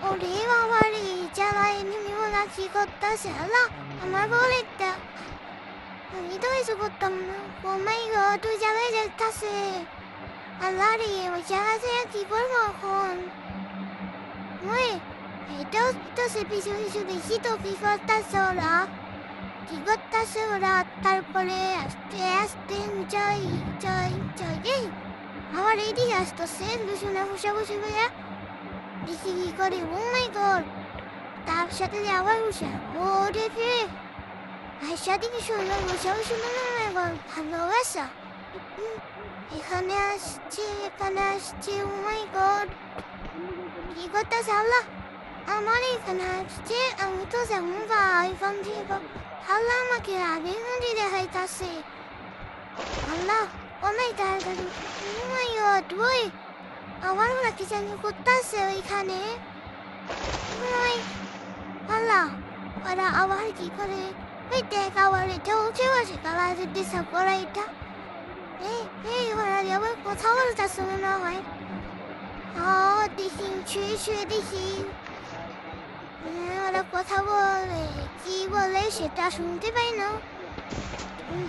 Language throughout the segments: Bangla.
ওরে বাবারে, জ্বালায় নিমোনা কি করতেছে আল্লাহ, আমার বউটা। আমি তো কিছু করতাম না। ও মাই গড, তুই জ্বালায় যাইতাছে। আল্লাহ রে, ওই জায়গা থেকে কি করবো এখন? ওই, এটাও তো সে পিছু পিছু দেখি তো কি করতেছে ওরা। কি করতেছে ওরা? তারপরে আস্তে আস্তে যাই যাই যাই। এই, আমার এইদিকে আসতেছে দুজনে বসে বসে ভাইয়া। দেখি কি করে। ও মাই গড, তার সাথে যে আবার বসে। ও দেখে ভাইয়ের সাথে কি সুন্দর বসে বসে মনে হয় ভালোবাসা। এখানে আসছে এখানে আসছে। ও মাই গড, কি করতেছে আল্লাহ? আমার এখানে আসছে, আমি তো যেমন ভাই বান্ধব। আল্লাহ আমাকে আগে নদী দেখাইতাছে। আল্লাহ, ও মাই গড, ও মাই গড, ওই আবার ওরা কি জানি করতেছে ওইখানে। ওই আল্লাহ, ওরা আবার কি করে? ওই দেখ, আবার এটা উঠে বসে কালারের দিশা করা এটা। এই এই, ওরা আবার কথা বলতেছে মনে হয়। দেখি শুয়ে শুয়ে দেখি। ওরা কথা বলে, কি বলে সেটা শুনতে পাই না।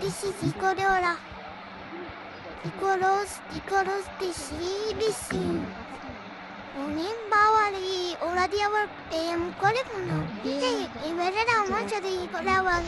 দেখি কি করে ওরা। কি করস কি করস, দেখি দেখি। অনেক বাবারে, ওরা দিয়ে আবার প্রেম করে মনে হয়। এবারে আমার সাথে কি করে আবার